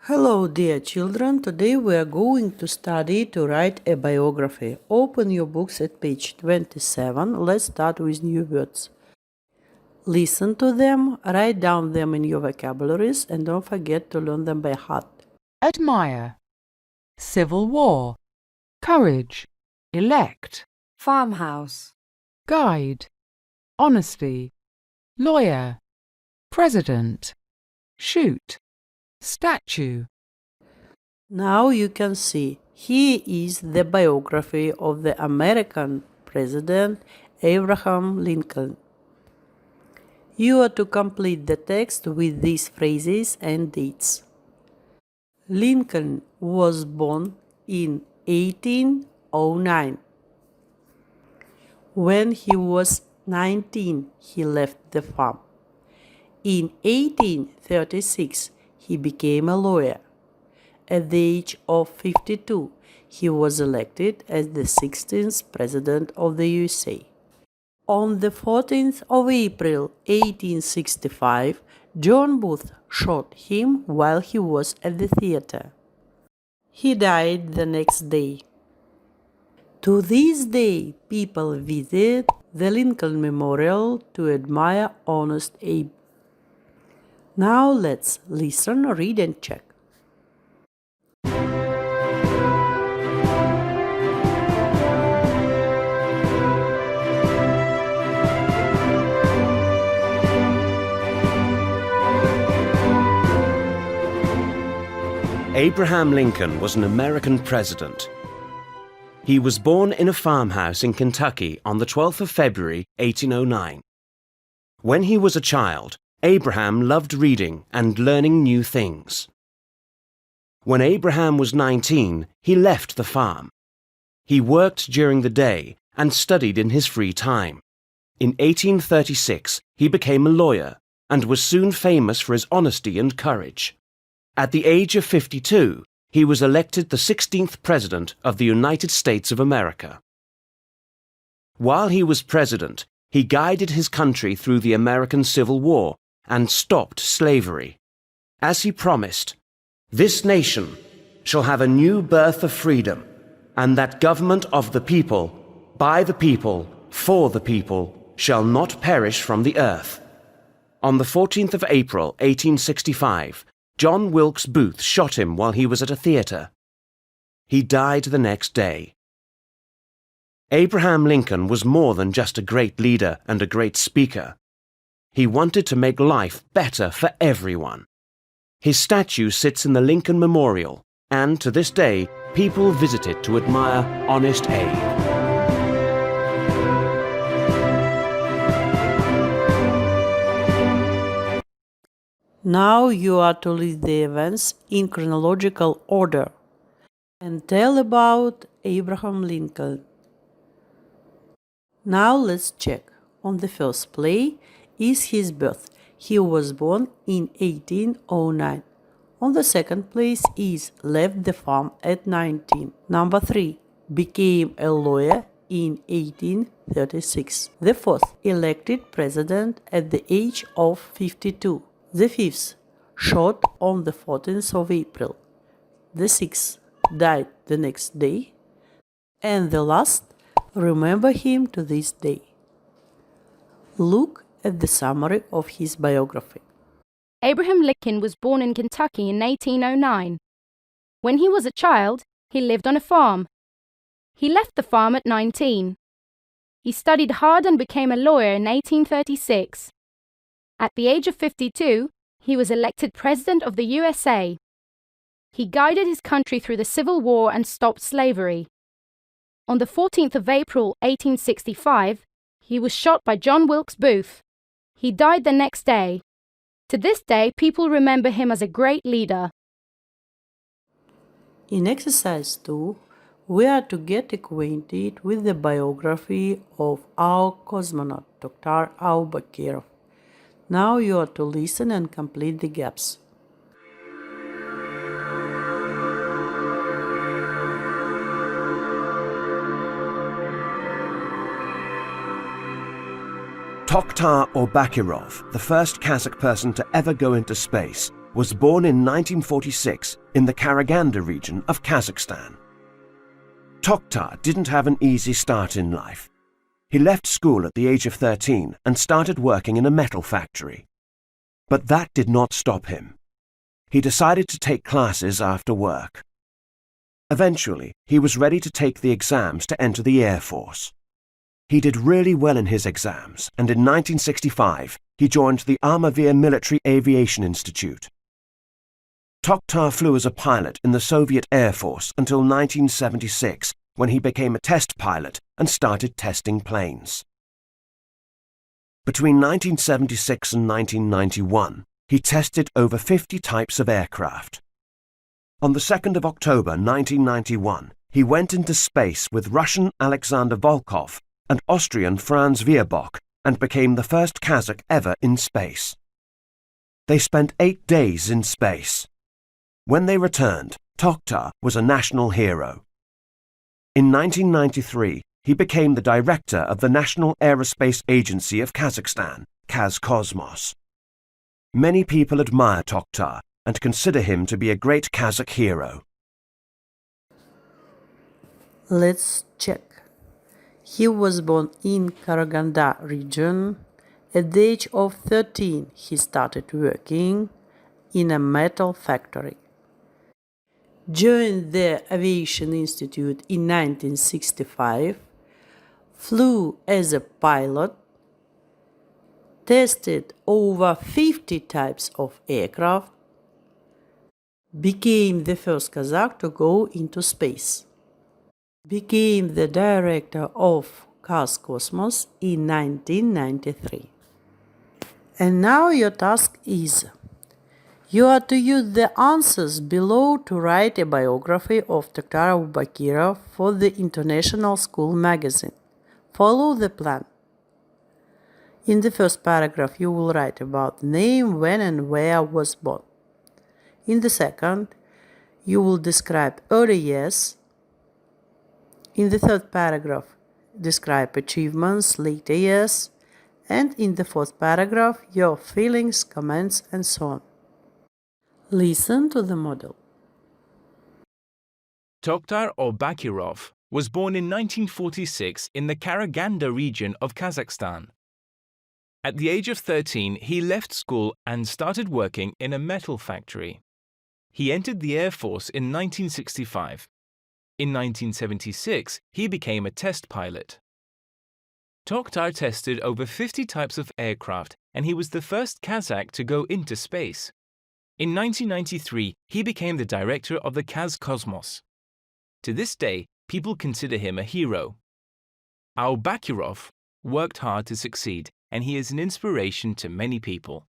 Hello, dear children. Today we are going to study to write a biography. Open your books at page 27. Let's start with new words. Listen to them, write down them in your vocabularies, and don't forget to learn them by heart. Admire, civil war, courage, elect, farmhouse, guide, honesty, lawyer, president, shoot, statue. Now you can see here is the biography of the American President Abraham Lincoln. You are to complete the text with these phrases and dates. Lincoln was born in 1809. When he was 19, he left the farm. In 1836, he became a lawyer. At the age of 52, he was elected as the 16th President of the USA. On the 14th of April 1865, John Booth shot him while he was at the theater. He died the next day. To this day, people visit the Lincoln Memorial to admire honest Abe. Now let's listen, read and check. Abraham Lincoln was an American president. He was born in a farmhouse in Kentucky on the 12th of February, 1809. When he was a child, Abraham loved reading and learning new things. When Abraham was 19, he left the farm. He worked during the day and studied in his free time. In 1836, he became a lawyer and was soon famous for his honesty and courage. At the age of 52, he was elected the 16th President of the United States of America. While he was president, he guided his country through the American Civil War and stopped slavery. As he promised, "This nation shall have a new birth of freedom, and that government of the people, by the people, for the people, shall not perish from the earth." On the 14th of April, 1865, John Wilkes Booth shot him while he was at a theater. He died the next day. Abraham Lincoln was more than just a great leader and a great speaker. He wanted to make life better for everyone. His statue sits in the Lincoln Memorial, and to this day, people visit it to admire Honest Abe. Now you are to list the events in chronological order and tell about Abraham Lincoln. Now let's check. On the first play is his birth. He was born in 1809. On the second place is left the farm at 19. Number 3, became a lawyer in 1836. The fourth, elected president at the age of 52. The fifth, shot on the 14th of April. The sixth, died the next day. And the last, remember him to this day. Look at the summary of his biography. Abraham Lincoln was born in Kentucky in 1809. When he was a child, he lived on a farm. He left the farm at 19. He studied hard and became a lawyer in 1836. At the age of 52, he was elected President of the USA. He guided his country through the Civil War and stopped slavery. On the 14th of April, 1865, he was shot by John Wilkes Booth. He died the next day. To this day, people remember him as a great leader. In exercise 2, we are to get acquainted with the biography of our cosmonaut, Dr. Aubakirov. Now you are to listen and complete the gaps. Tokhtar Aubakirov, the first Kazakh person to ever go into space, was born in 1946 in the Karaganda region of Kazakhstan. Tokhtar didn't have an easy start in life. He left school at the age of 13 and started working in a metal factory. But that did not stop him. He decided to take classes after work. Eventually, he was ready to take the exams to enter the Air Force. He did really well in his exams, and in 1965, he joined the Armavir Military Aviation Institute. Tokhtar flew as a pilot in the Soviet Air Force until 1976, when he became a test pilot and started testing planes. Between 1976 and 1991, he tested over 50 types of aircraft. On the 2nd of October 1991, he went into space with Russian Alexander Volkov and Austrian Franz Veerbock and became the first Kazakh ever in space. They spent 8 days in space. When they returned, Tokhtar was a national hero. In 1993, he became the director of the National Aerospace Agency of Kazakhstan, Kazkosmos. Many people admire Tokhtar and consider him to be a great Kazakh hero. Let's check. He was born in Karaganda region. At the age of 13, he started working in a metal factory. Joined the Aviation Institute in 1965, flew as a pilot, tested over 50 types of aircraft, became the first Kazakh to go into space, became the director of Kazkosmos in 1993. And now your task is: you are to use the answers below to write a biography of Tokhtar Aubakirov for the International School magazine. Follow the plan. In the first paragraph, you will write about the name, when and where was born. In the second, you will describe early years. In the third paragraph, describe achievements, later years. And in the fourth paragraph, your feelings, comments, and so on. Listen to the model. Tokhtar Aubakirov was born in 1946 in the Karaganda region of Kazakhstan. At the age of 13, he left school and started working in a metal factory. He entered the Air Force in 1965. In 1976, he became a test pilot. Tokhtar tested over 50 types of aircraft, and he was the first Kazakh to go into space. In 1993, he became the director of the Kazkosmos. To this day, people consider him a hero. Aubakirov worked hard to succeed, and he is an inspiration to many people.